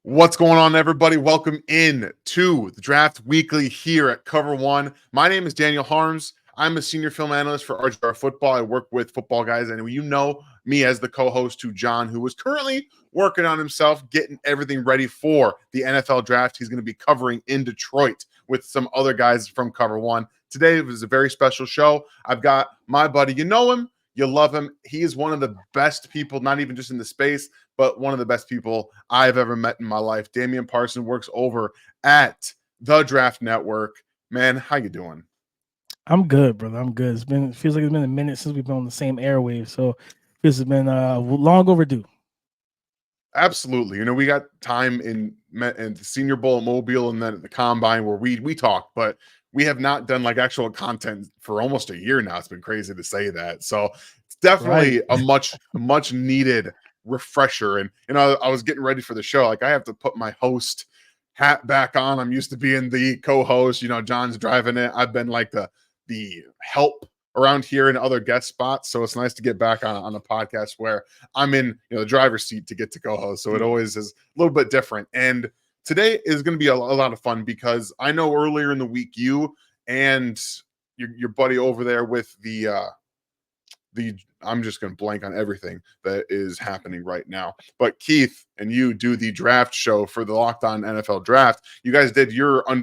What's going on, everybody? Welcome in to the Draft Weekly here at Cover One. My name is Daniel Harms. I'm a senior film analyst for RGR Football. I work with football guys, and you know me as the co-host to John, who is currently working on himself, getting everything ready for the NFL Draft. He's going to be covering in Detroit with some other guys from Cover One. Today was a very special show. I've got my buddy. You know him. You love him. He is one of the best people, not even just in the space, but one of the best people I've ever met in my life. Damien Parson works over at the Draft Network. Man, how you doing? I'm good, brother. I'm good. It feels like it's been a minute since we've been on the same airwave, so this has been long overdue. Absolutely. You know, we got time in the Senior Bowl at Mobile and then at the Combine where we talk, but we have not done like actual content for almost a year now. It's been crazy to say that. So it's definitely a much needed refresher. And I was getting ready for the show. Like I have to put my host hat back on. I'm used to being the co-host. You know, John's driving it. I've been like the help around here in other guest spots. So it's nice to get back on a podcast where I'm in the driver's seat to get to co-host. So it always is a little bit different. And today is going to be a lot of fun because I know earlier in the week you and your buddy over there with the I'm just going to blank on everything that is happening right now. But Keith and you do the draft show for the Locked On NFL Draft. You guys did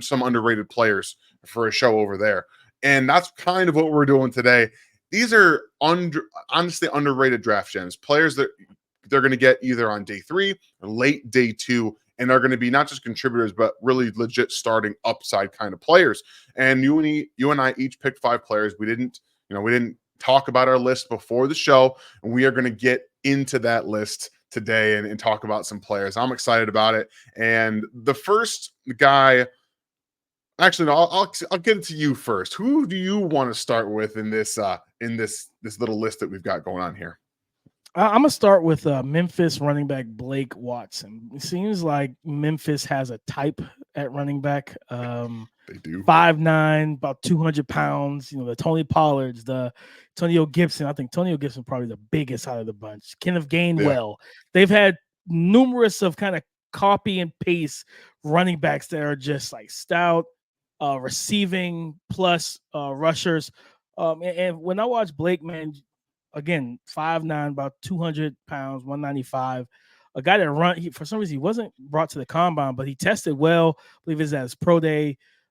some underrated players for a show over there. And that's kind of what we're doing today. These are honestly underrated draft gems, players that they're going to get either on day 3 or late day 2, and are going to be not just contributors, but really legit starting upside kind of players. And you and I each picked 5 players. We didn't talk about our list before the show, and we are going to get into that list today and talk about some players. I'm excited about it. And the first guy, actually, no, I'll get it to you first. Who do you want to start with in this little list that we've got going on here? I'm gonna start with Memphis running back Blake Watson. It seems like Memphis has a type at running back. They do. 5'9", about 200 pounds. You know, the Tony Pollards, the Antonio Gibson. I think Antonio Gibson probably the biggest out of the bunch. Kenneth Gainwell. Yeah. They've had numerous of kind of copy and paste running backs that are just like stout, receiving plus rushers. And when I watch Blake, man, again, 5'9", about 200 pounds, 195. A guy that for some reason, he wasn't brought to the combine, but he tested well. I believe it's at his pro day.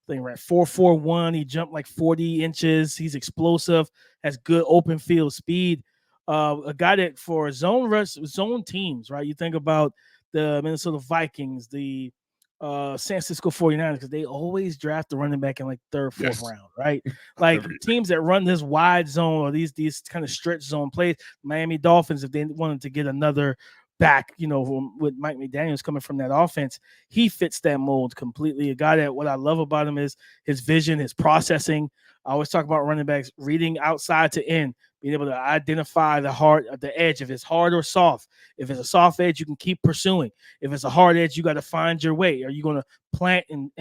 I think ran 4.41. He jumped like 40 inches. He's explosive, has good open field speed. A guy that for zone teams, right? You think about the Minnesota Vikings, the San Francisco 49ers, because they always draft the running back in like 3rd, 4th round, right? Like teams that run this wide zone or these kind of stretch zone plays. Miami Dolphins, if they wanted to get another back, with Mike McDaniels coming from that offense, he fits that mold completely. A guy that what I love about him is his vision, his processing. I always talk about running backs reading outside to in, being able to identify the edge, if it's hard or soft. If it's a soft edge, you can keep pursuing. If it's a hard edge, you got to find your way. Are you going to plant and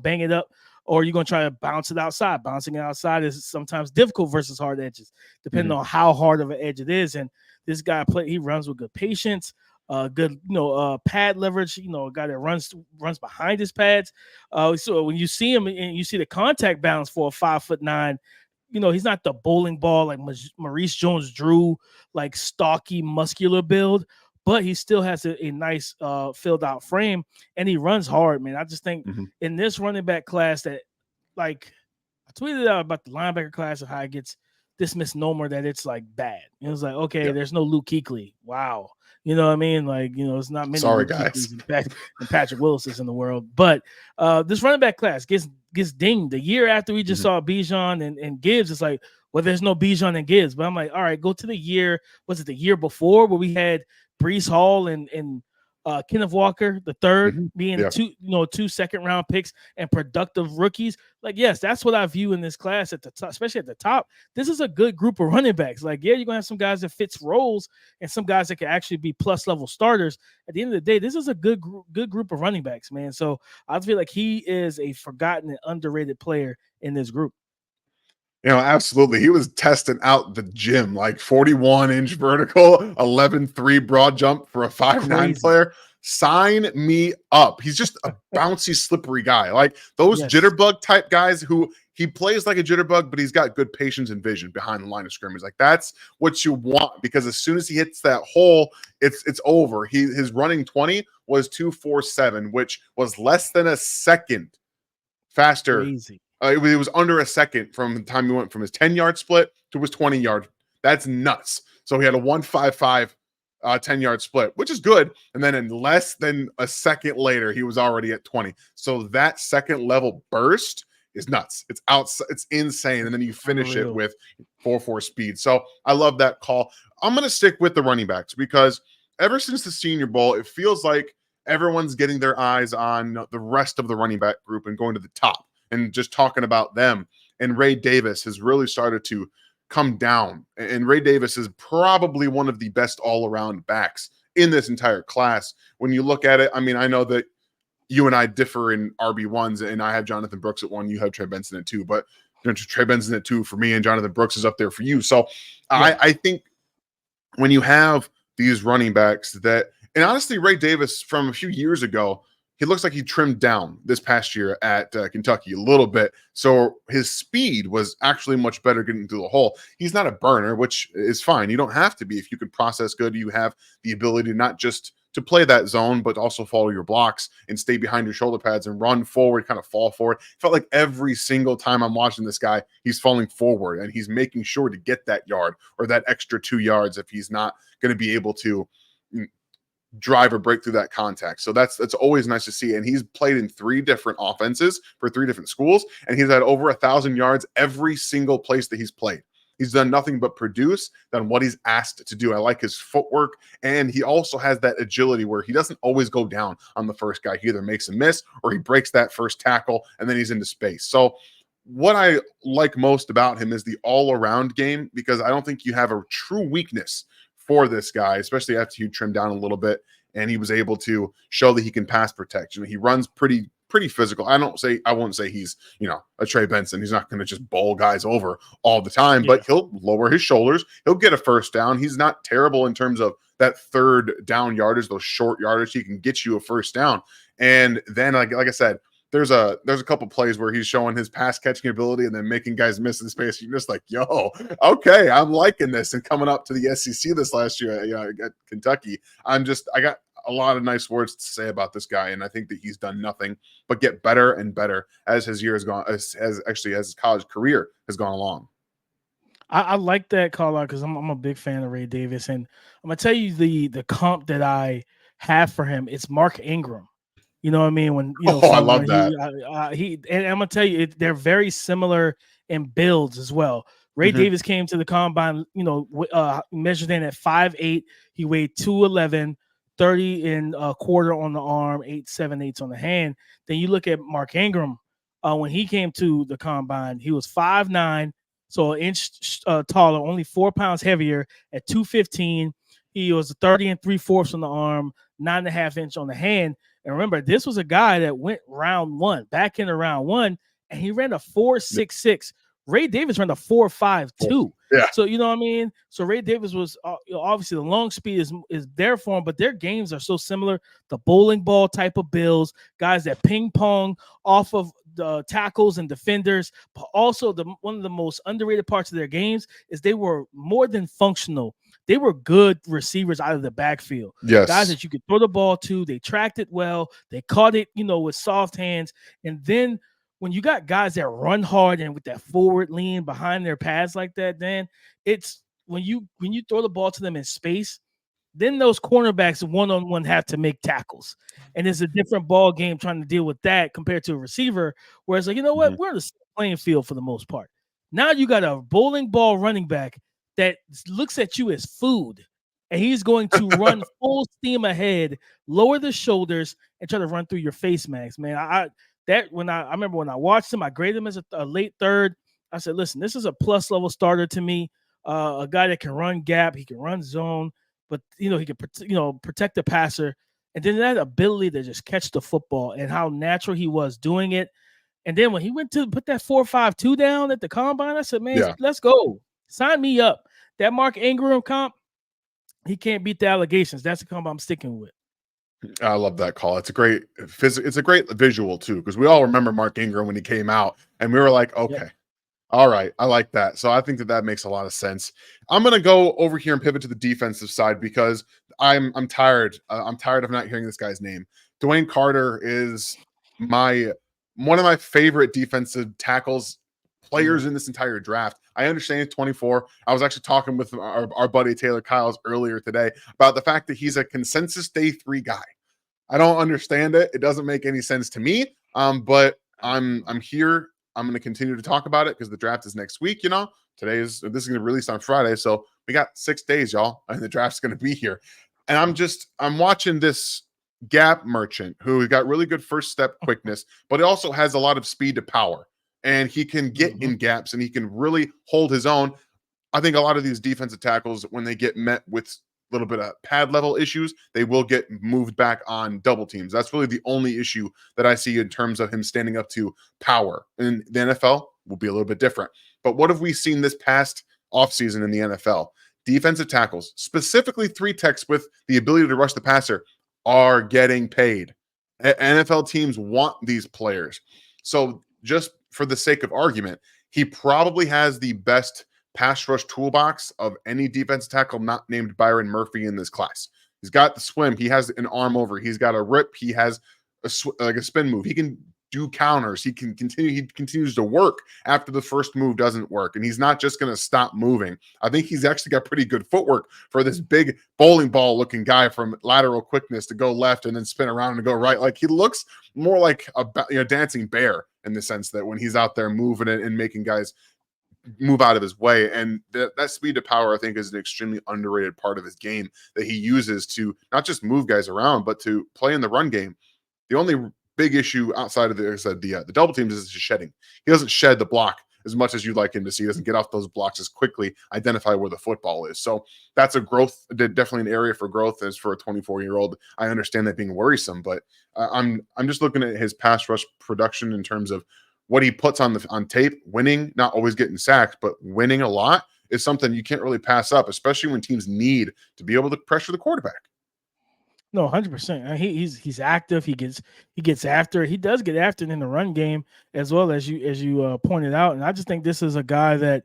bang it up, or are you going to try to bounce it outside? Bouncing it outside is sometimes difficult versus hard edges, depending on how hard of an edge it is. And this guy he runs with good patience. Good, pad leverage. A guy that runs behind his pads. So when you see him and you see the contact balance for a 5'9", he's not the bowling ball like Maurice Jones-Drew, like stocky, muscular build, but he still has a nice filled out frame, and he runs hard, man. I just think in this running back class that, like, I tweeted out about the linebacker class and how it gets this misnomer that it's like bad. It was like, okay, there's no Luke Kuechly. Wow. You know what I mean? Like, it's not many Sorry, Luke guys. and Patrick Willis's in the world. But this running back class gets dinged. The year after we just saw Bijan and Gibbs, it's like, well, there's no Bijan and Gibbs. But I'm like, all right, go to the year. Was it the year before where we had Breece Hall and Kenneth Walker the third being 2 second-round picks and productive rookies? Like, yes, that's what I view in this class at the top, especially at the top. This is a good group of running backs. Like, yeah, you're gonna have some guys that fits roles and some guys that can actually be plus level starters. At the end of the day, this is a good group of running backs, man. So I feel like he is a forgotten and underrated player in this group. Absolutely. He was testing out the gym, like 41-inch vertical, 11.3 broad jump for a 5'9" Crazy. player. Sign me up. He's just a bouncy, slippery guy. Like those Yes. jitterbug type guys who he plays like a jitterbug, but he's got good patience and vision behind the line of scrimmage. Like that's what you want, because as soon as he hits that hole, it's over. His running 20 was 2.47, which was less than a second faster. Crazy. It was under a second from the time he went from his 10-yard split to his 20-yard. That's nuts. So he had a 1.55 10-yard split, which is good. And then in less than a second later, he was already at 20. So that second level burst is nuts. It's outside, it's insane. And then you finish it with 4.4 speed. So I love that call. I'm going to stick with the running backs because ever since the Senior Bowl, it feels like everyone's getting their eyes on the rest of the running back group and going to the top and just talking about them. And Ray Davis has really started to come down. And Ray Davis is probably one of the best all-around backs in this entire class. When you look at it, I mean, I know that you and I differ in RB1s, and I have Jonathan Brooks at 1, you have Trey Benson at 2, but Trey Benson at 2 for me, and Jonathan Brooks is up there for you. So I think when you have these running backs that, and honestly, Ray Davis from a few years ago, he looks like he trimmed down this past year at Kentucky a little bit. So his speed was actually much better getting through the hole. He's not a burner, which is fine. You don't have to be. If you can process good, you have the ability not just to play that zone, but also follow your blocks and stay behind your shoulder pads and run forward, kind of fall forward. Felt like every single time I'm watching this guy, he's falling forward and he's making sure to get that yard or that extra 2 yards if he's not going to be able to drive or break through that contact. So that's always nice to see. And he's played in 3 different offenses for 3 different schools, and he's had over 1,000 yards every single place that he's played. He's done nothing but produce than what he's asked to do. I like his footwork, and he also has that agility where he doesn't always go down on the first guy. He either makes a miss or he breaks that first tackle, and then he's into space. So what I like most about him is the all-around game, because I don't think you have a true weakness for this guy, especially after you trim down a little bit and he was able to show that he can pass protection. He runs pretty physical. I won't say he's, a Trey Benson. He's not going to just bowl guys over all the time, but he'll lower his shoulders. He'll get a first down. He's not terrible in terms of that third down yardage, those short yardage. He can get you a first down. And then, like I said, there's a couple plays where he's showing his pass catching ability and then making guys miss in space. You're just like, yo, okay, I'm liking this. And coming up to the SEC this last year at Kentucky, I got a lot of nice words to say about this guy, and I think that he's done nothing but get better and better as his year has gone, as his college career has gone along. I like that call out because I'm a big fan of Ray Davis, and I'm gonna tell you the comp that I have for him. It's Mark Ingram. You know what I mean? When I love that. And I'm gonna tell you, they're very similar in builds as well. Ray Davis came to the combine, measured in at 5'8". He weighed 211, 30 and a quarter on the arm, 8.78 on the hand. Then you look at Mark Ingram. When he came to the combine, he was 5'9", so an inch taller, only 4 pounds heavier at 215. He was 30 and 3/4 on the arm, 9.5 inch on the hand. And remember, this was a guy that went back into round one, and he ran a 4.66. Ray Davis ran a 4.52. Yeah. So you know what I mean? So Ray Davis was obviously the long speed is there for him, but their games are so similar. The bowling ball type of builds, guys that ping pong off of the tackles and defenders, but also one of the most underrated parts of their games is they were more than functional. They were good receivers out of the backfield. Yes. Guys that you could throw the ball to. They tracked it well. They caught it, with soft hands. And then when you got guys that run hard and with that forward lean behind their pads like that, then it's when you throw the ball to them in space, then those cornerbacks one-on-one have to make tackles. And it's a different ball game trying to deal with that compared to a receiver, where it's like, you know what? We're on the same playing field for the most part. Now you got a bowling ball running back that looks at you as food, and he's going to run full steam ahead, lower the shoulders, and try to run through your face mask, man. I remember when I watched him, I graded him as a late third. I said, listen, this is a plus level starter to me, a guy that can run gap, he can run zone, but he can protect the passer, and then that ability to just catch the football and how natural he was doing it. And then when he went to put that 4.52 down at the combine, I said, man, Yeah. let's go. Sign me up. That Mark Ingram comp, he can't beat the allegations. That's the comp I'm sticking with. I love that call. It's a great it's a great visual too, because we all remember Mark Ingram when he came out, and we were like, Yep. okay, all right, I like that. So I think that makes a lot of sense. I'm gonna go over here and pivot to the defensive side because I'm tired. I'm tired of not hearing this guy's name. Dwayne Carter is one of my favorite defensive tackles players in this entire draft. I understand he's 24. I was actually talking with our buddy Taylor Kyles earlier today about the fact that he's a consensus day 3 guy. I don't understand it. It doesn't make any sense to me. But I'm here. I'm going to continue to talk about it because the draft is next week. This is going to release on Friday, so we got 6 days, y'all, and the draft's going to be here. And I'm watching this gap merchant who got really good first step quickness, but he also has a lot of speed to power, and he can get in gaps and he can really hold his own. I think a lot of these defensive tackles, when they get met with a little bit of pad level issues, they will get moved back on double teams. That's really the only issue that I see in terms of him standing up to power. In the NFL will be a little bit different. But what have we seen this past offseason in the NFL? Defensive tackles, specifically 3 techs with the ability to rush the passer, are getting paid. NFL teams want these players. So just for the sake of argument, he probably has the best pass rush toolbox of any defensive tackle not named Byron Murphy in this class. He's got the swim. He has an arm over. He's got a rip. He has a spin move. He can do counters. He can continue. He continues to work after the first move doesn't work. And he's not just going to stop moving. I think he's actually got pretty good footwork for this big bowling ball looking guy from lateral quickness to go left and then spin around and go right. Like, he looks more like a dancing bear in the sense that when he's out there moving it and making guys move out of his way. And that speed to power, I think, is an extremely underrated part of his game that he uses to not just move guys around, but to play in the run game. The only big issue outside of the double teams is his shedding. He doesn't shed the block as much as you'd like him to see. He doesn't get off those blocks as quickly, identify where the football is. So that's a growth, definitely an area for growth as for a 24-year-old. I understand that being worrisome, but I'm just looking at his pass rush production in terms of what he puts on tape. Winning, not always getting sacked, but winning a lot is something you can't really pass up, especially when teams need to be able to pressure the quarterback. No, 100%. He's active. He gets after. He does get after it in the run game as well, as you pointed out. And I just think this is a guy that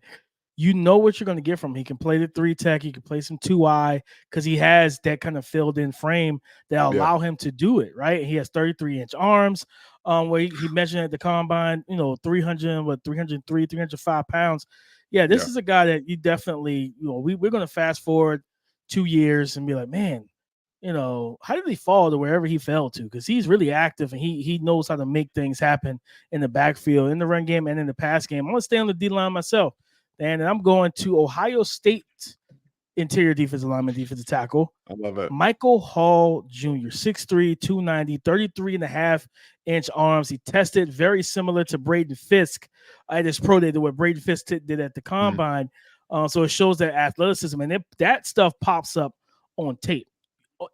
you know what you're going to get from him. He can play the 3 tech. He can play some 2i because he has that kind of filled in frame that allow him to do it. Right. He has 33-inch arms. Where he mentioned at the combine, 303, 305 pounds. Yeah, this is a guy that you definitely, we're going to fast forward 2 years and be like, man, how did he fall to wherever he fell to? Because he's really active and he knows how to make things happen in the backfield, in the run game, and in the pass game. I'm going to stay on the D line myself, and I'm going to Ohio State interior defensive lineman, defensive tackle. I love it. Michael Hall Jr., 6'3", 290, 33.5-inch arms. He tested very similar to Braden Fisk at his pro day to what Braden Fisk did at the combine. So it shows that athleticism, and that stuff pops up on tape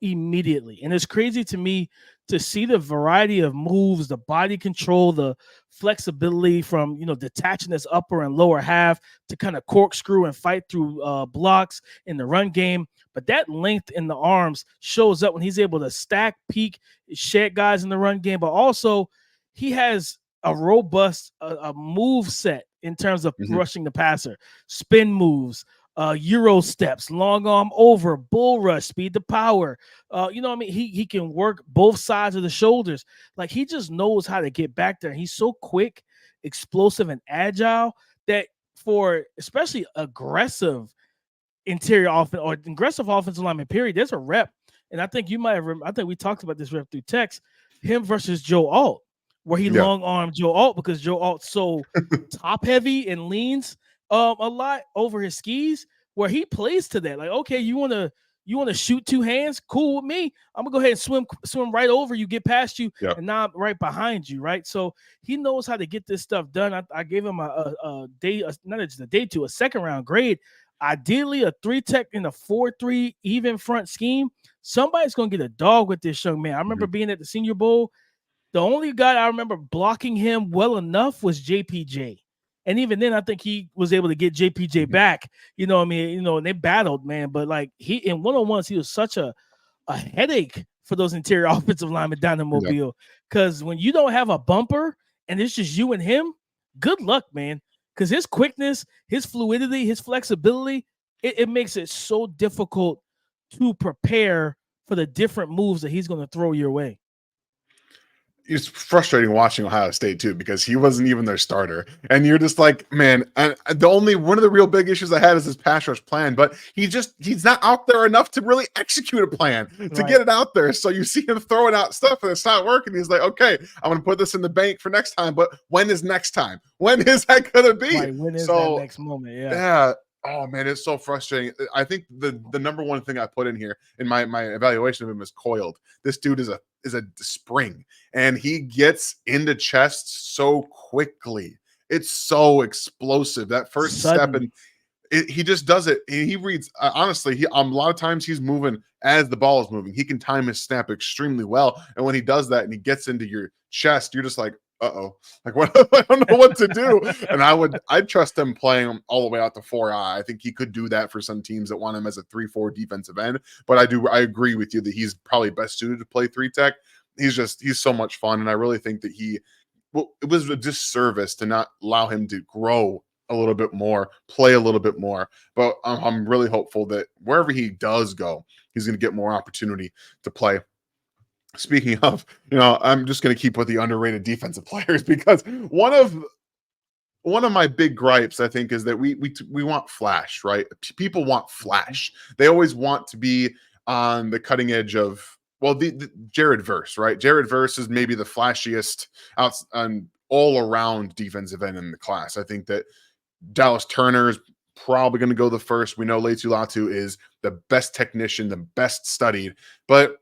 immediately. And it's crazy to me to see the variety of moves, the body control, the flexibility from, detaching this upper and lower half to kind of corkscrew and fight through blocks in the run game. But that length in the arms shows up when he's able to stack, peak, shed guys in the run game. But also he has a robust a move set in terms of rushing the passer, spin moves, Euro steps, long arm over, bull rush, speed to power. He can work both sides of the shoulders. Like, he just knows how to get back there. He's so quick, explosive, and agile that for especially aggressive interior offense or aggressive offensive lineman period, there's a rep. And I think you might have, I think we talked about this rep through text, him versus Joe Alt, where he long armed Joe Alt because Joe Alt's so top heavy and leans a lot over his skis, where he plays to that. Like, okay, you want to shoot 2 hands? Cool with me. I'm gonna go ahead and swim right over you, get past you, and now I'm right behind you, right? So he knows how to get this stuff done. I gave him a second round grade. Ideally, a 3 tech in a 4-3 even front scheme. Somebody's gonna get a dog with this young man. I remember being at the Senior Bowl. The only guy I remember blocking him well enough was JPJ. And even then, I think he was able to get JPJ back. You know what I mean? You know, and they battled, man. But like he in one-on-ones, he was such a headache for those interior offensive linemen down in Yeah. Mobile. Because when you don't have a bumper and it's just you and him, good luck, man. Because his quickness, his fluidity, his flexibility, it makes it so difficult to prepare for the different moves that he's going to throw your way. It's frustrating watching Ohio State too, because he wasn't even their starter, and you're just like, man. And the only one of the real big issues I had is his pass rush plan, but he's not out there enough to really execute a plan to get it out there. So you see him throwing out stuff and it's not working. He's like, okay, I'm gonna put this in the bank for next time, but when is next time? When is that gonna be? Right, when is that next moment? Yeah. Oh man, it's so frustrating. I think the number one thing I put in here in my evaluation of him is coiled. This dude is a spring, and he gets into chests so quickly. It's so explosive. That first step, and he just does it. He reads honestly. A lot of times he's moving as the ball is moving. He can time his snap extremely well, and when he does that and he gets into your chest, you're just like, uh-oh, like what? I don't know what to do. And I'd trust him playing him all the way out to 4I. I think he could do that for some teams that want him as a 3-4 defensive end. But I agree with you that he's probably best suited to play 3 tech. He's so much fun, and I really think that it was a disservice to not allow him to grow a little bit more, play a little bit more. But I'm really hopeful that wherever he does go, he's going to get more opportunity to play. Speaking of, I'm just going to keep with the underrated defensive players, because one of my big gripes, I think, is that we want flash, right? People want flash. They always want to be on the cutting edge of, well, the Jared Verse, right? Jared Verse is maybe the flashiest all around defensive end in the class. I think that Dallas Turner is probably going to go the first. We know Leitu Latu is the best technician, the best studied, but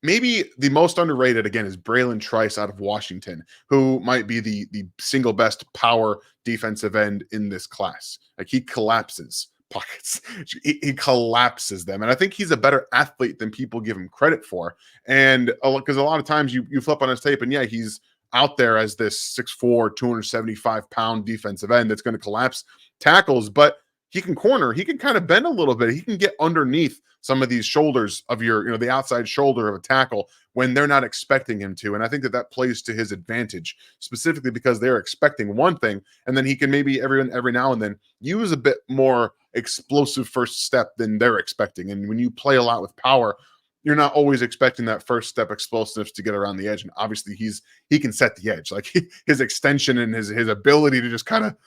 maybe the most underrated, again, is Braylon Trice out of Washington, who might be the single best power defensive end in this class. Like, he collapses pockets. He collapses them. And I think he's a better athlete than people give him credit for. And because a lot of times you flip on his tape and he's out there as this 6'4", 275-pound defensive end that's going to collapse tackles, but he can corner. He can kind of bend a little bit. He can get underneath some of these shoulders of the outside shoulder of a tackle when they're not expecting him to. And I think that plays to his advantage, specifically because they're expecting one thing, and then he can maybe every now and then use a bit more explosive first step than they're expecting. And when you play a lot with power, you're not always expecting that first step explosiveness to get around the edge. And obviously he can set the edge. Like, his extension and his ability to just kind of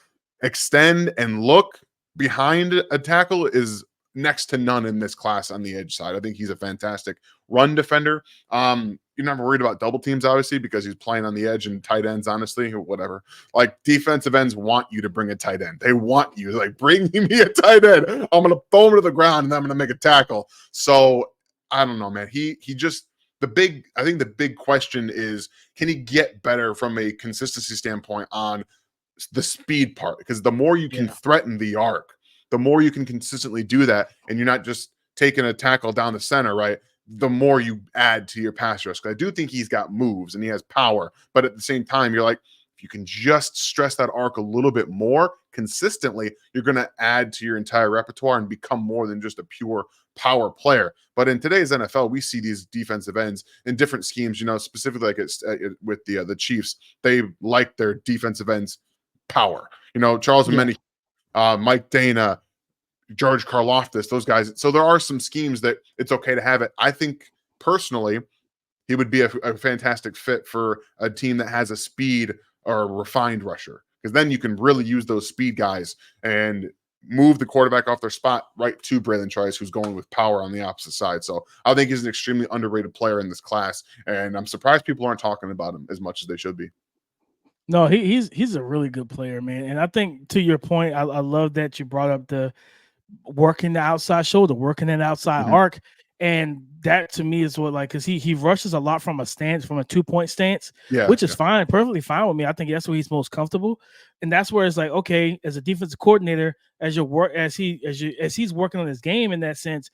extend and look behind a tackle is next to none in this class on the edge side. I think he's a fantastic run defender. You're not worried about double teams, obviously, because he's playing on the edge, and tight ends, honestly, whatever. Like, defensive ends want you to bring a tight end. They want you, like, bring me a tight end. I'm going to throw him to the ground and I'm going to make a tackle. So I don't know, man. I think the big question is, can he get better from a consistency standpoint on the speed part? Because the more you can threaten the arc, the more you can consistently do that, and you're not just taking a tackle down the center, right? The more you add to your pass rush. I do think he's got moves and he has power, but at the same time, you're like, if you can just stress that arc a little bit more consistently, you're going to add to your entire repertoire and become more than just a pure power player. But in today's NFL, we see these defensive ends in different schemes. Specifically like with the Chiefs, they like their defensive ends power. Charles Many, Mike Dana, George Karlaftis, those guys. So there are some schemes that it's okay to have it. I think personally, he would be a fantastic fit for a team that has a speed or a refined rusher, because then you can really use those speed guys and move the quarterback off their spot right to Braylon Trice, who's going with power on the opposite side. So I think he's an extremely underrated player in this class, and I'm surprised people aren't talking about him as much as they should be. No, he's a really good player, man. And I think, to your point, I love that you brought up the working the outside shoulder, working that outside arc. And that to me is what, like, because he rushes a lot from a 2-point stance, which is fine, perfectly fine with me. I think that's where he's most comfortable. And that's where it's like, okay, as a defensive coordinator, as he's working on his game in that sense,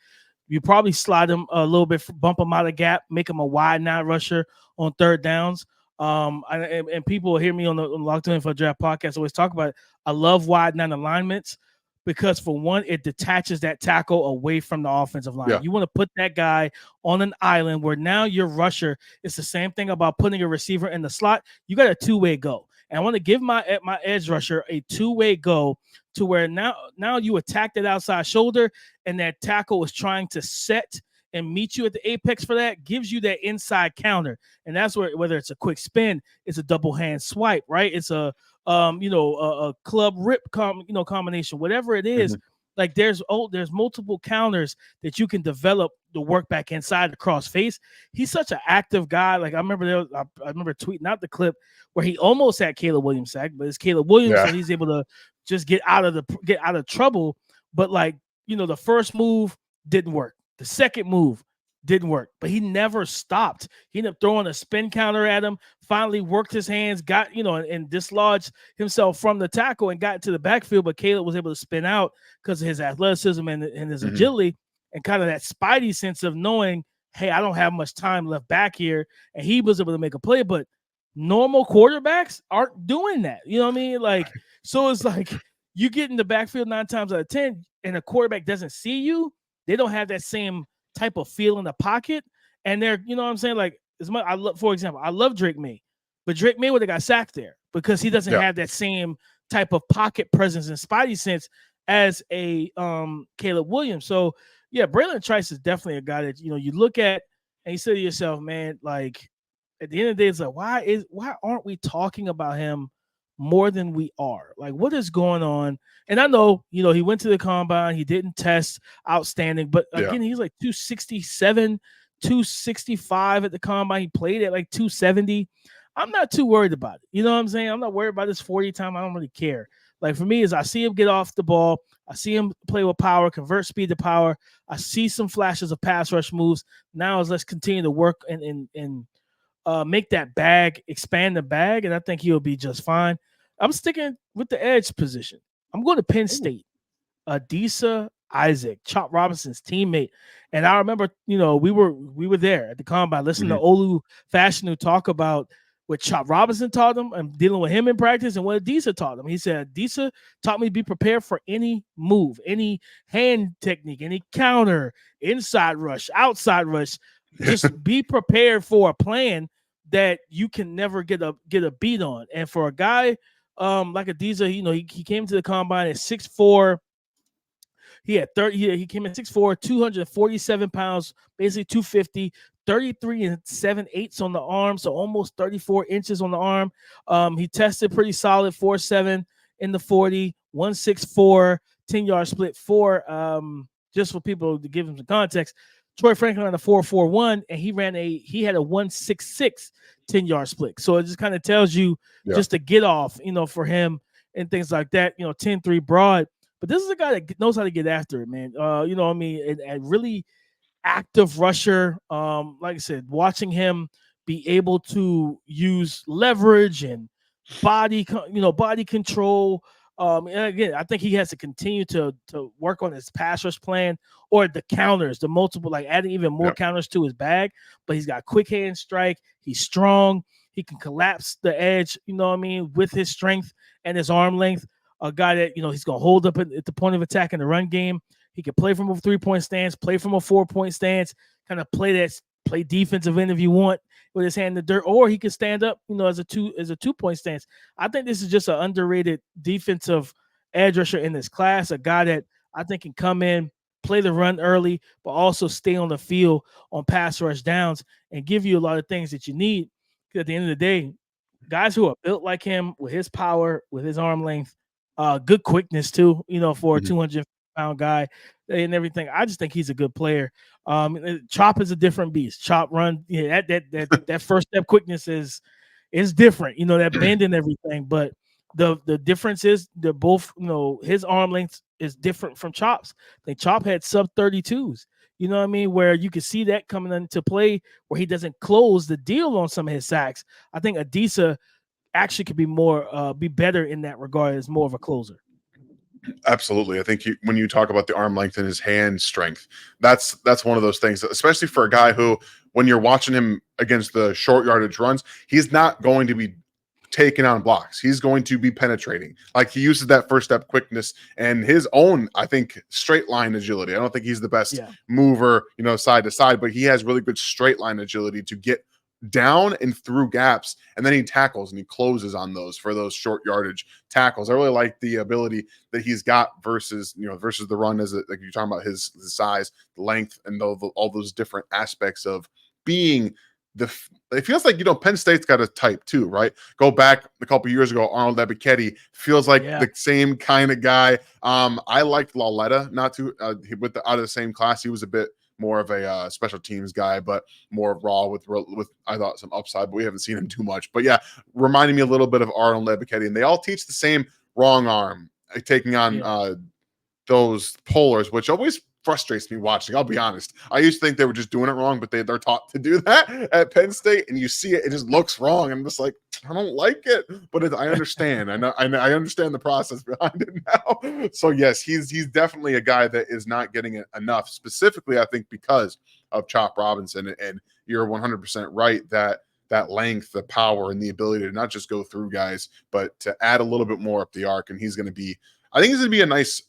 you probably slide him a little bit, bump him out of gap, make him a wide nine rusher on third downs. And people hear me on the Locked On for Draft podcast always talk about it. I love wide 9 alignments because, for one, it detaches that tackle away from the offensive line. Yeah. You want to put that guy on an island where now your rusher. It's the same thing about putting a receiver in the slot. You got a two-way go. And I want to give my edge rusher a two-way go to where now you attack that outside shoulder, and that tackle is trying to set and meet you at the apex for that, gives you that inside counter. And that's where, whether it's a quick spin, it's a double hand swipe, right? It's a club rip combination, whatever it is. Like there's multiple counters that you can develop to work back inside the cross face. He's such an active guy. Like I remember tweeting out the clip where he almost had Caleb Williams sacked, but it's Caleb Williams, so he's able to just get out of trouble. But the first move didn't work. The second move didn't work, but he never stopped. He ended up throwing a spin counter at him, finally worked his hands, got, and dislodged himself from the tackle and got into the backfield. But Caleb was able to spin out because of his athleticism and his agility and kind of that spidey sense of knowing, hey, I don't have much time left back here. And he was able to make a play, but normal quarterbacks aren't doing that. You know what I mean? So it's like you get in the backfield 9 times out of 10 and a quarterback doesn't see you. They don't have that same type of feel in the pocket, and they're, you know what I'm saying? Like, as much for example, I love Drake May, but Drake May would have got sacked there because he doesn't have that same type of pocket presence and spidey sense as a Caleb Williams. So yeah, Braylon Trice is definitely a guy that you look at and you say to yourself, man, like at the end of the day, it's like why aren't we talking about him more than we are? Like, what is going on? And I know, he went to the combine, he didn't test outstanding, but again, he's like 267, 265 at the combine. He played at like 270. I'm not too worried about it. You know what I'm saying? I'm not worried about this 40 time. I don't really care. Like for me, is I see him get off the ball, I see him play with power, convert speed to power. I see some flashes of pass rush moves. Now let's continue to work and make that bag, expand the bag, and I think he'll be just fine. I'm sticking with the edge position. I'm going to Penn State. Adisa Isaac, Chop Robinson's teammate. And I remember, we were there at the combine, listening to Olu Fashanu talk about what Chop Robinson taught him and dealing with him in practice and what Adisa taught him. He said, Adisa taught me to be prepared for any move, any hand technique, any counter, inside rush, outside rush. Just be prepared for a plan that you can never get a beat on. And for a guy like Adisa, he came to the combine at 6'4". He had 30. He came in 6'4", 247 pounds, basically 250, 33 and 7/8 on the arm, so almost 34 inches on the arm. He tested pretty solid, 4.7 in the 40, 164, 10-yard split. Just for people to give him some context, Troy Franklin ran a 4.41, and he had a 166 10-yard split. So it just kind of tells you just to get off, for him and things like that. 10-3 broad. But this is a guy that knows how to get after it, man. A really active rusher. Like I said, watching him be able to use leverage and body control. And again, I think he has to continue to work on his pass rush plan or the counters, the multiple, like adding even more counters to his bag. But he's got quick hand strike. He's strong. He can collapse the edge, with his strength and his arm length. A guy that, he's going to hold up at the point of attack in the run game. He can play from a 3-point stance, play from a 4-point stance, kind of play defensive end if you want with his hand in the dirt, or he can stand up, as a 2-point stance. I think this is just an underrated defensive edge rusher in this class, a guy that I think can come in, play the run early, but also stay on the field on pass rush downs and give you a lot of things that you need. Because at the end of the day, guys who are built like him with his power, with his arm length, good quickness too, for a 200-pound guy and everything. I just think he's a good player. Chop is a different beast. Chop run, that first step quickness is different, that bend and everything. But the difference is they're both, his arm length is different from Chop's. I think Chop had sub 32s. You know what I mean? Where you can see that coming into play where he doesn't close the deal on some of his sacks. I think Adisa actually could be better in that regard as more of a closer. Absolutely. I think when you talk about the arm length and his hand strength, that's one of those things, especially for a guy who, when you're watching him against the short yardage runs, he's not going to be taking on blocks. He's going to be penetrating. Like, he uses that first step quickness and his own, I think, straight line agility. I don't think he's the best mover, side to side, but he has really good straight line agility to get down and through gaps, and then he tackles and he closes on those for those short yardage tackles. I really like the ability that he's got versus the run, as like you're talking about his size, length, and all those different aspects of being it feels like, Penn State's got a type too, right? Go back a couple years ago, Arnold Ebiketie feels like the same kind of guy. I liked Lauletta, not too out of the same class. He was a bit more of a special teams guy, but more raw with I thought some upside, but we haven't seen him too much. But yeah, reminding me a little bit of Arnold Ebiketie, and they all teach the same wrong arm, taking on those polars, which always frustrates me watching. I'll be honest. I used to think they were just doing it wrong, but they're taught to do that at Penn State, and you see it, it just looks wrong. I'm just like, I don't like it, but I understand. I understand the process behind it now. So yes, he's definitely a guy that is not getting it enough. Specifically, I think because of Chop Robinson, and you're 100% right that length, the power, and the ability to not just go through guys, but to add a little bit more up the arc. And I think he's going to be a nice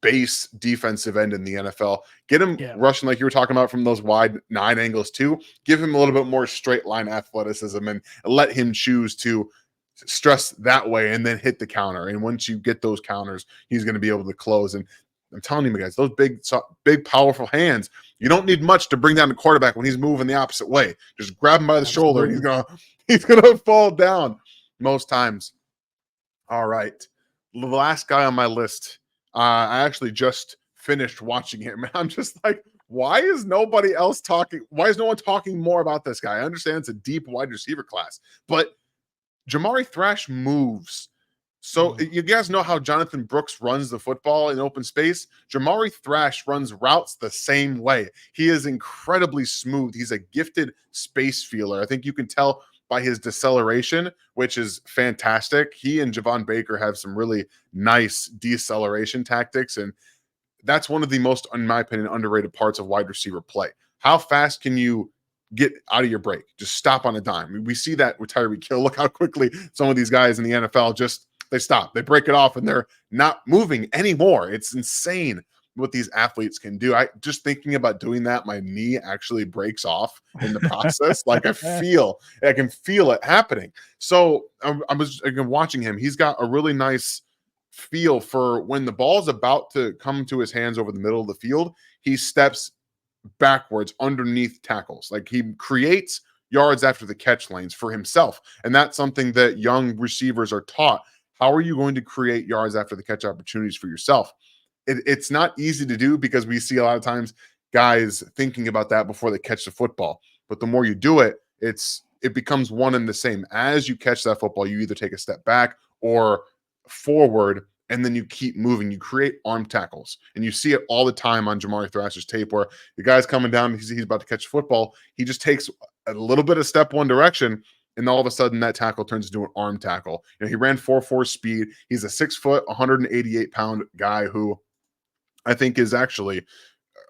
base defensive end in the NFL. Get him rushing like you were talking about from those wide 9 angles too. Give him a little bit more straight line athleticism and let him choose to stress that way and then hit the counter. And once you get those counters, he's going to be able to close. And I'm telling you guys, those big, powerful hands, you don't need much to bring down the quarterback when he's moving the opposite way. Just grab him by the shoulder and he's gonna fall down most times. All right. The last guy on my list, I actually just finished watching him. I'm just like, why is nobody else talking? Why is no one talking more about this guy? I understand it's a deep wide receiver class, but Jamari Thrash moves. So you guys know how Jonathan Brooks runs the football in open space? Jamari Thrash runs routes the same way. He is incredibly smooth. He's a gifted space feeler. I think you can tell by his deceleration, which is fantastic. He and Javon Baker have some really nice deceleration tactics, and that's one of the most, in my opinion, underrated parts of wide receiver play. How fast can you get out of your break? Just stop on a dime. I mean, we see that with Tyreek Hill. Look how quickly some of these guys in the NFL they stop, they break it off, and they're not moving anymore. It's insane what these athletes can do. I just thinking about doing that, my knee actually breaks off in the process. Like I can feel it happening. So I was watching him. He's got a really nice feel for when the ball's about to come to his hands over the middle of the field. He steps backwards underneath tackles. Like, he creates yards after the catch lanes for himself. And that's something that young receivers are taught. How are you going to create yards after the catch opportunities for yourself? It's not easy to do because we see a lot of times guys thinking about that before they catch the football. But the more you do it, it becomes one and the same. As you catch that football, you either take a step back or forward, and then you keep moving. You create arm tackles, and you see it all the time on Jamari Thrash's tape where the guy's coming down, he's about to catch football. He just takes a little bit of step one direction, and all of a sudden that tackle turns into an arm tackle. He ran 4.4 speed. He's a 6 foot, 188 pound guy who I think is actually,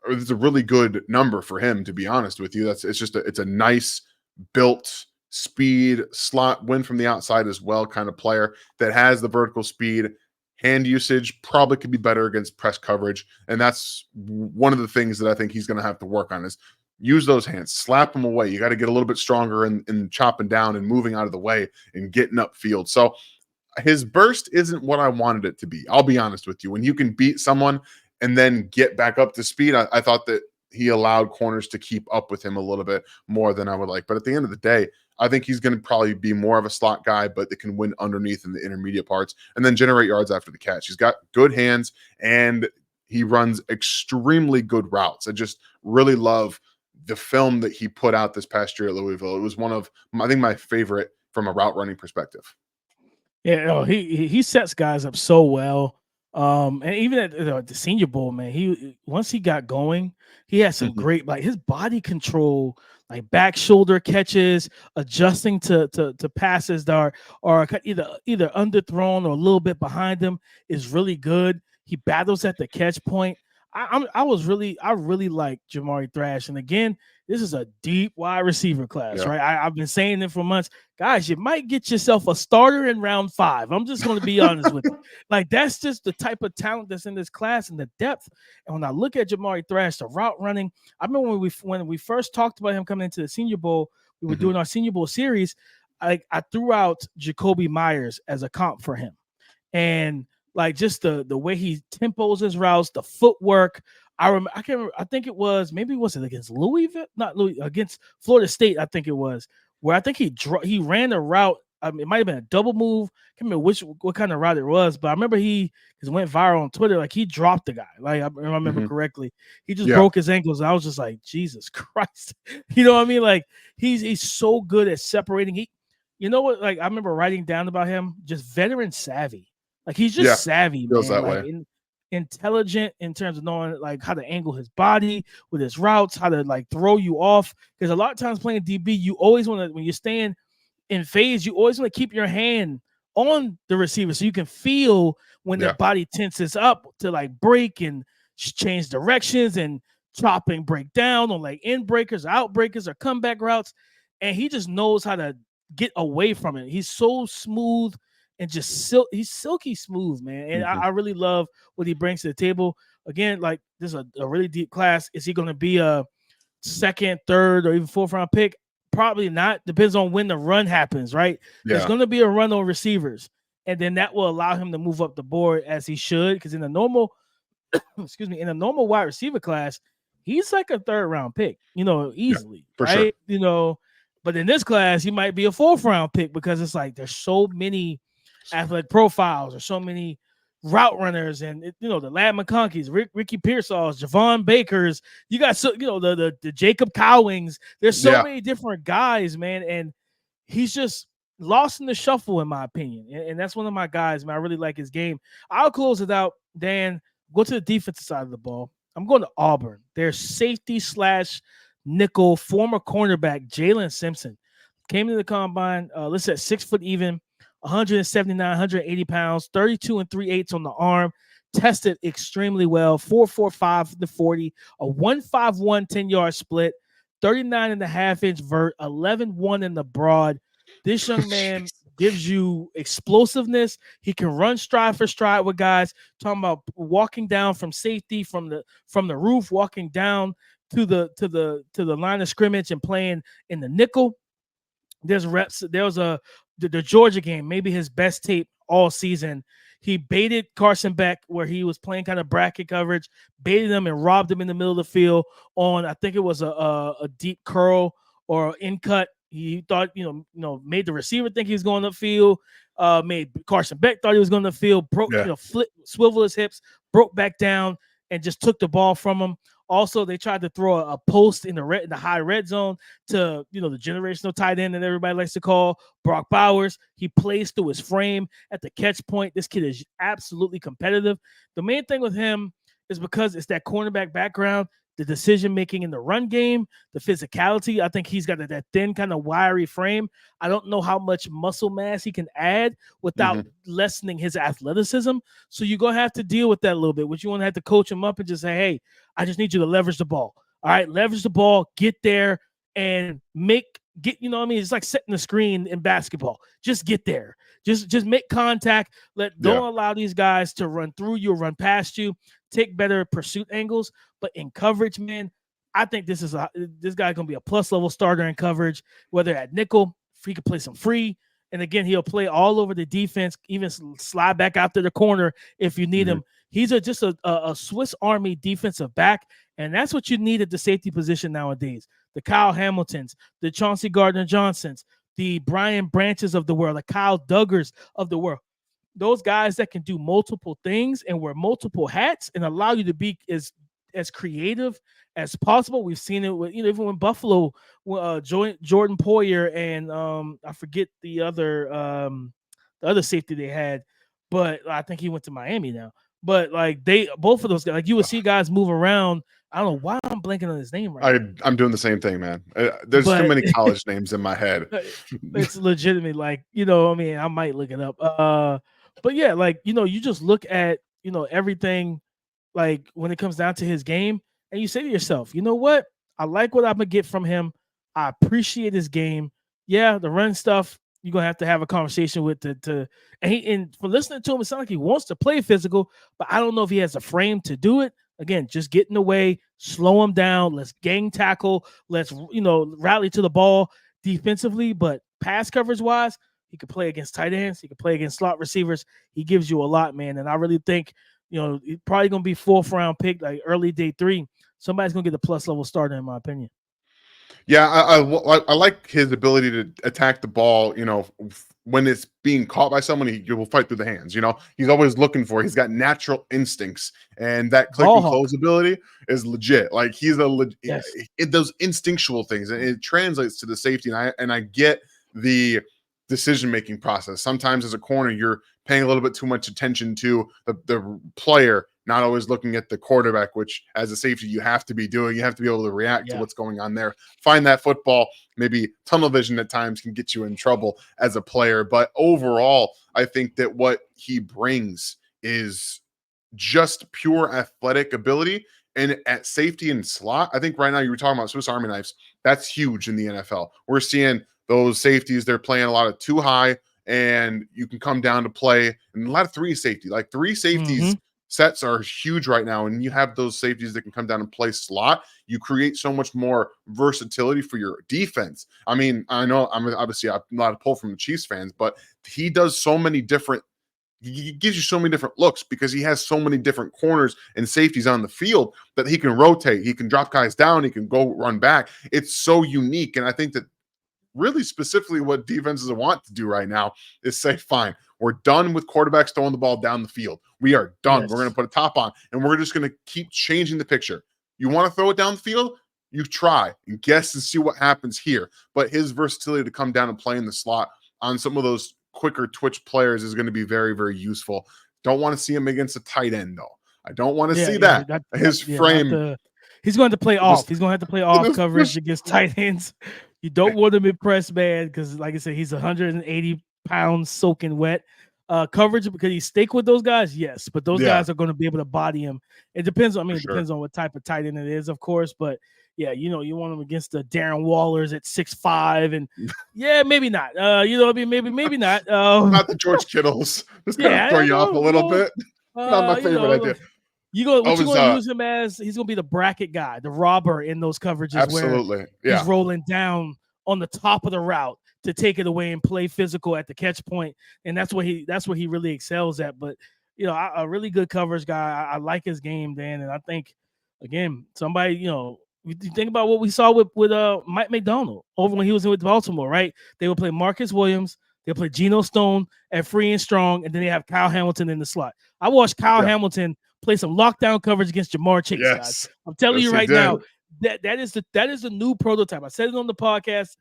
it's a really good number for him, to be honest with you. It's a nice built speed slot, win from the outside as well kind of player that has the vertical speed. Hand usage probably could be better against press coverage. And that's one of the things that I think he's going to have to work on, is use those hands, slap them away. You got to get a little bit stronger in chopping down and moving out of the way and getting upfield. So his burst isn't what I wanted it to be. I'll be honest with you. When you can beat someone and then get back up to speed, I thought that he allowed corners to keep up with him a little bit more than I would like. But at the end of the day, I think he's going to probably be more of a slot guy, but that can win underneath in the intermediate parts and then generate yards after the catch. He's got good hands and he runs extremely good routes. I just really love the film that he put out this past year at Louisville. It was one of, I think, my favorite from a route running perspective. Yeah, he sets guys up so well. And even at the Senior Bowl, man, once he got going, he had some great, like, his body control, like back shoulder catches, adjusting to passes that are either underthrown or a little bit behind him is really good. He battles at the catch point. I really like Jamari Thrash. And again, this is a deep wide receiver class, right? I've been saying it for months. Guys, you might get yourself a starter in round 5. I'm just going to be honest with you. Like, that's just the type of talent that's in this class and the depth. And when I look at Jamari Thrash, the route running, I remember when we first talked about him coming into the Senior Bowl, we were doing our Senior Bowl series. I threw out Jacoby Myers as a comp for him. And like just the way he tempos his routes, the footwork. I can't remember. I think it was against Louisville, not Louis, against Florida State. I think it was where I think he ran a route. It might have been a double move. I can't remember what kind of route it was, but I remember he went viral on Twitter. Like he dropped the guy. Like I remember correctly, he just broke his ankles. And I was just like, Jesus Christ, you know what I mean? Like he's so good at separating. You know what? Like I remember writing down about him, just veteran savvy. Like he's just savvy, man. That like way. Intelligent in terms of knowing like how to angle his body with his routes, how to like throw you off. Because a lot of times playing DB, you always want to, when you're staying in phase, you always want to keep your hand on the receiver so you can feel when their body tenses up to like break and change directions and chop and break down on like in breakers, out breakers, or comeback routes. And he just knows how to get away from it. He's so smooth and just he's silky smooth, man. And I really love what he brings to the table. Again, like this is a really deep class. Is he going to be a second, third, or even fourth round pick? Probably not. Depends on when the run happens, right? There's going to be a run on receivers, and then that will allow him to move up the board as he should. Because in the normal, in a normal wide receiver class, he's like a third round pick, easily, for right? Sure. But in this class, he might be a fourth round pick because it's like there's so many athletic profiles or so many route runners and the Lad McConkeys, Ricky Pearsall's, Javon Bakers. You got the Jacob Cowings. There's so many different guys, man, and he's just lost in the shuffle in my opinion. And that's one of my guys, man. I really like his game. I'll close it out. Dan, go to the defensive side of the ball. I'm going to Auburn. Their safety / nickel former cornerback Jalen Simpson came to the combine. Listed at 6 foot even. 179, 180 pounds, 32 3/8 on the arm, tested extremely well, 4.45 to 40, a 1.51 10-yard split, 39.5-inch vert, 11.1 in the broad. This young man gives you explosiveness. He can run stride for stride with guys. Talking about walking down from safety from the roof, walking down to the line of scrimmage and playing in the nickel. There's reps. There was the Georgia game, maybe his best tape all season. He baited Carson Beck where he was playing kind of bracket coverage, baited him and robbed him in the middle of the field on, I think it was a deep curl or in cut. He thought, made the receiver think he was going upfield, made Carson Beck thought he was going upfield, broke, swivel his hips, broke back down and just took the ball from him. Also, they tried to throw a post in the high red zone to, the generational tight end that everybody likes to call Brock Bowers. He plays through his frame at the catch point. This kid is absolutely competitive. The main thing with him is because it's that cornerback background, the decision-making in the run game, the physicality. I think he's got that thin kind of wiry frame. I don't know how much muscle mass he can add without lessening his athleticism. So you're going to have to deal with that a little bit. Which you want to have to coach him up and just say, hey, I just need you to leverage the ball. All right, leverage the ball, get there and it's like setting the screen in basketball. Just get there. Just make contact. Don't allow these guys to run through you or run past you. Take better pursuit angles. But in coverage, man, I think this guy gonna be a plus level starter in coverage, whether at nickel, if he could play some free. And again, he'll play all over the defense, even slide back out to the corner if you need him. He's just a Swiss Army defensive back, and that's what you need at the safety position nowadays. The Kyle Hamiltons, the Chauncey Gardner-Johnsons, the Brian Branches of the world, the Kyle Duggars of the world. Those guys that can do multiple things and wear multiple hats and allow you to be as creative as possible. We've seen it with, even when Buffalo, Jordan Poyer and I forget the other safety they had, but I think he went to Miami now. But like both of those guys, like you would see guys move around. I don't know why I'm blanking on his name right now. I'm doing the same thing, man. There's too many college names in my head. It's legitimately like, I might look it up. But yeah, like, you just look at everything, like when it comes down to his game, and you say to yourself, you know what? I like what I'm gonna get from him. I appreciate his game. Yeah, the run stuff, you're gonna have to have a conversation with and for listening to him, it sounds like he wants to play physical, but I don't know if he has a frame to do it. Again, just get in the way, slow him down, let's gang tackle, let's rally to the ball defensively, but pass coverage wise, he could play against tight ends, he could play against slot receivers. He gives you a lot, man. And I really think he's probably going to be 4th round pick, like early day 3. Somebody's going to get a plus level starter, in my opinion. Yeah, I like his ability to attack the ball. When it's being caught by someone, he will fight through the hands. He's always looking for. He's got natural instincts, and that click and close ability is legit. Like he's Yes. those instinctual things, and it translates to the safety. And I get the decision making process. Sometimes as a corner, you're paying a little bit too much attention to the player, not always looking at the quarterback, which as a safety you have to be doing. You have to be able to react to what's going on there, find that football. Maybe tunnel vision at times can get you in trouble as a player, but overall I think that what he brings is just pure athletic ability. And at safety and slot, I think right now you were talking about Swiss Army knives. That's huge in the NFL. We're seeing those safeties, they're playing a lot of too high, and you can come down to play and a lot of 3 safety. Like 3 safeties sets are huge right now, and you have those safeties that can come down and play slot. You create so much more versatility for your defense. I mean, I know I'm not a pull from the Chiefs fans, but he does so many different. He gives you so many different looks because he has so many different corners and safeties on the field that he can rotate. He can drop guys down. He can go run back. It's so unique, and I think that really specifically what defenses want to do right now is say, fine, we're done with quarterbacks throwing the ball down the field. We are done. We're going to put a top on, and we're just going to keep changing the picture. You want to throw it down the field? You try and guess and see what happens here. But his versatility to come down and play in the slot on some of those quicker twitch players is going to be very, very useful. Don't want to see him against a tight end, though. I don't want to see that. His frame. He's going to play off. He's going to have to play off coverage against tight ends. You don't want him in press man because, like I said, he's 180 pounds soaking wet. Coverage, because he stick with those guys, yes, but those guys are going to be able to body him. It depends on, depends on what type of tight end it is, of course, but yeah, you want him against the Darren Wallers at 6'5", and maybe not. Maybe not. Not the George Kittles. Just kind of throw you off a little bit. Not my favorite idea. You're gonna use him as he's gonna be the bracket guy, the robber in those coverages. Absolutely, where he's rolling down on the top of the route to take it away and play physical at the catch point, and that's what he really excels at. But a really good coverage guy. I like his game, Dan, and I think again, somebody you think about what we saw with Mike McDonald over when he was with Baltimore, right? They would play Marcus Williams, they play Geno Stone at free and strong, and then they have Kyle Hamilton in the slot. I watched Kyle Hamilton play some lockdown coverage against Jamar Chase, guys. I'm telling you right now, that is the new prototype. I said it on the podcast,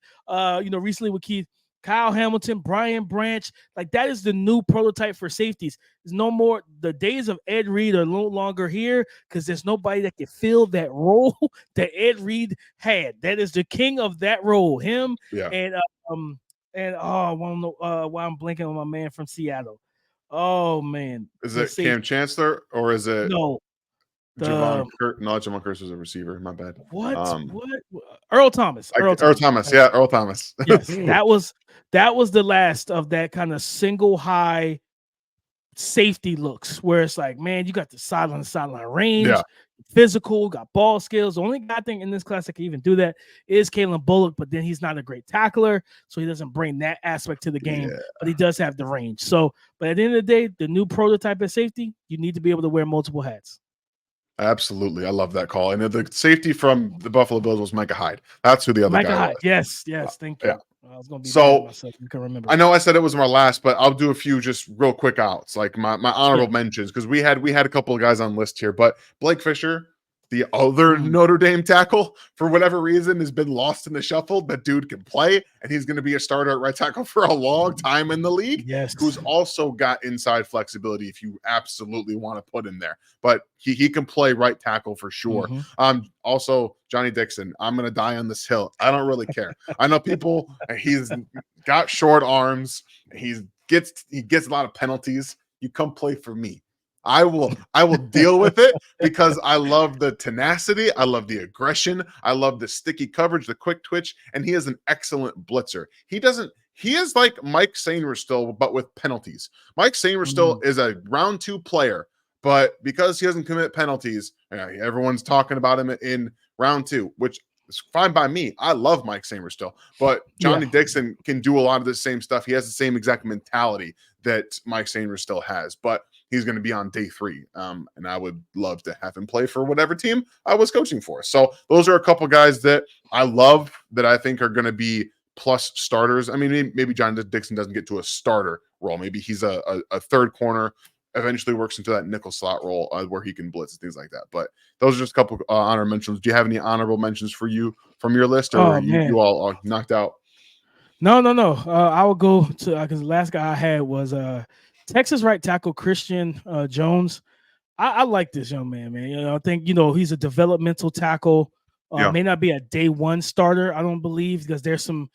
recently with Keith. Kyle Hamilton, Brian Branch, like that is the new prototype for safeties. There's no more. The days of Ed Reed are no longer here because there's nobody that can fill that role that Ed Reed had. That is the king of that role. Him and I don't know why I'm blanking on my man from Seattle. Oh man, is it Cam Chancellor or is it Javon Curse? No, Javon Curse was a receiver. My bad. What? Earl Thomas. Earl Thomas. Yeah, Earl Thomas. Yes, that was the last of that kind of single high safety looks where it's like, man, you got the sideline range, physical, got ball skills. The only guy I think in this class that can even do that is Kalen Bullock, but then he's not a great tackler, so he doesn't bring that aspect to the game, but he does have the range. So, but at the end of the day, the new prototype of safety, you need to be able to wear multiple hats. Absolutely. I love that call. And the safety from the Buffalo Bills was Micah Hyde. That's who the other guy was. Yes. Thank you. I was going to be myself. You can remember. I know I said it was my last, but I'll do a few just real quick outs, like my honorable mentions, because we had a couple of guys on list here, but Blake Fisher, the other Notre Dame tackle, for whatever reason, has been lost in the shuffle. That dude can play, and he's going to be a starter at right tackle for a long time in the league. Yes. Who's also got inside flexibility if you absolutely want to put him there. But he can play right tackle for sure. Also, Johnny Dixon, I'm going to die on this hill. I don't really care. I know people, he's got short arms. He gets a lot of penalties. You come play for me. I will deal with it because I love the tenacity, I love the aggression, I love the sticky coverage, the quick twitch, and he is an excellent blitzer. He is like Mike Sainristil, but with penalties. Mike Sainristil is a round 2 player, but because he doesn't commit penalties, everyone's talking about him in round 2, which is fine by me. I love Mike Sainristil, but Johnny Dixon can do a lot of the same stuff. He has the same exact mentality that Mike Sainristil has, but he's going to be on day 3. And I would love to have him play for whatever team I was coaching for. So those are a couple guys that I love that I think are going to be plus starters. I mean, maybe John Dixon doesn't get to a starter role. Maybe he's a third corner, eventually works into that nickel slot role where he can blitz and things like that. But those are just a couple honor mentions. Do you have any honorable mentions for you from your list, or you all knocked out? No. I will go to because the last guy I had was Texas right tackle Christian Jones. I like this young man, man. I think he's a developmental tackle. May not be a day 1 starter, I don't believe, because there's some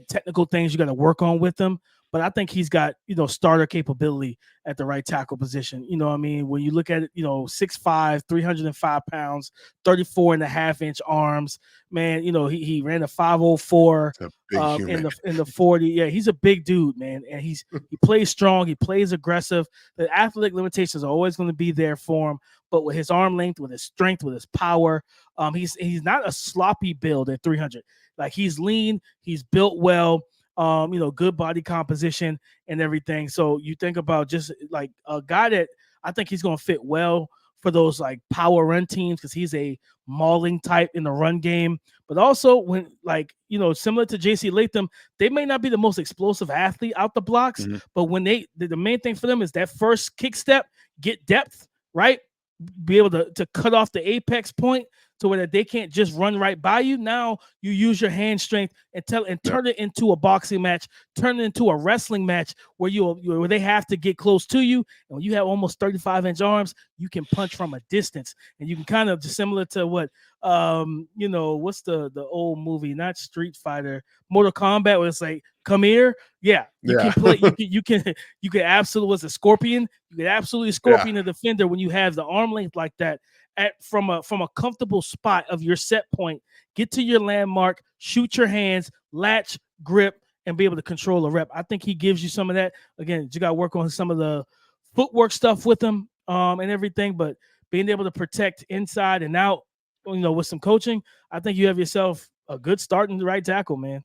technical things you got to work on with him. But I think he's got starter capability at the right tackle position. I mean, when you look at it, 6'5", 305 pounds, 34.5-inch arms, man. He ran a 504 in the 40. Yeah, he's a big dude, man, and he plays strong. He plays aggressive. The athletic limitations are always going to be there for him, but with his arm length, with his strength, with his power, he's not a sloppy build at 300. Like, he's lean, he's built well. Good body composition and everything. So you think about just like a guy that I think he's going to fit well for those like power run teams, because he's a mauling type in the run game. But also when similar to JC Latham, they may not be the most explosive athlete out the blocks, but when the main thing for them is that first kick step, get depth, right? Be able to cut off the apex point to where they can't just run right by you. Now you use your hand strength and turn it into a boxing match, turn it into a wrestling match where where they have to get close to you. And when you have almost 35-inch arms, you can punch from a distance, and you can kind of just similar to what what's the old movie, not Street Fighter, Mortal Kombat, where it's like, come here. Yeah, you can play. You can absolutely, was a scorpion. You can absolutely scorpion a defender when you have the arm length like that from a comfortable spot of your set point. Get to your landmark, shoot your hands, latch, grip, and be able to control a rep. I think he gives you some of that. Again, you got to work on some of the footwork stuff with him and everything, but being able to protect inside and out, with some coaching, I think you have yourself a good start in the right tackle, man.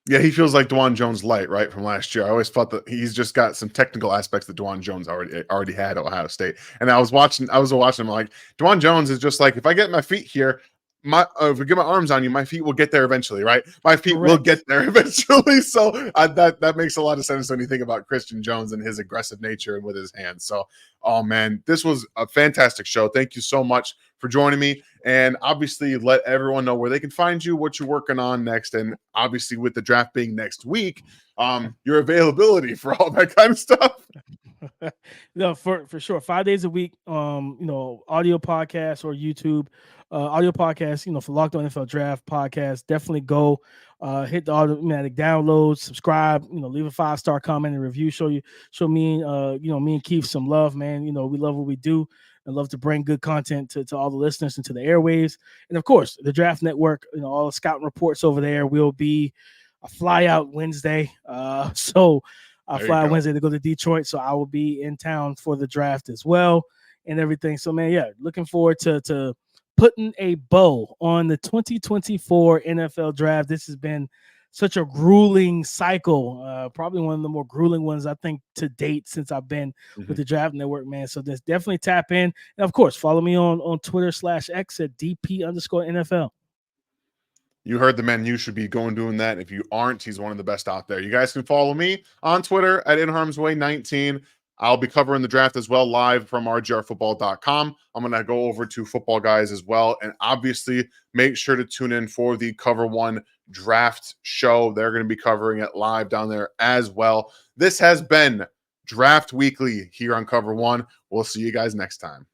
Yeah, he feels like DeJuan Jones light, right, from last year. I always thought that he's just got some technical aspects that DeJuan Jones already had at Ohio State. And I was watching him like, DeJuan Jones is just like, if I get my feet here, if I get my arms on you, my feet will get there eventually, right? My feet will get there eventually. So that makes a lot of sense when you think about Christian Jones and his aggressive nature and with his hands. So, oh man, this was a fantastic show. Thank you so much for joining me. And obviously let everyone know where they can find you, what you're working on next. And obviously with the draft being next week, your availability for all that kind of stuff. No, for sure. 5 days a week, audio podcast or YouTube, audio podcast, for Locked On NFL Draft podcast. Definitely go hit the automatic download, subscribe, leave a 5-star comment and review. Show me and Keith some love, man. We love what we do and love to bring good content to all the listeners and to the airwaves. And of course, the Draft Network, all the scouting reports over there will be a fly out Wednesday. So I fly Wednesday to go to Detroit, so I will be in town for the draft as well and everything. So, man, yeah, looking forward to putting a bow on the 2024 NFL draft. This has been such a grueling cycle, probably one of the more grueling ones, I think, to date since I've been with the Draft Network, man. So just definitely tap in. And, of course, follow me on Twitter /X at DP_NFL. You heard the man. You should be doing that. If you aren't, he's one of the best out there. You guys can follow me on Twitter at InHarmsWay19. I'll be covering the draft as well live from rgrfootball.com. I'm going to go over to Football Guys as well. And obviously, make sure to tune in for the Cover One draft show. They're going to be covering it live down there as well. This has been Draft Weekly here on Cover One. We'll see you guys next time.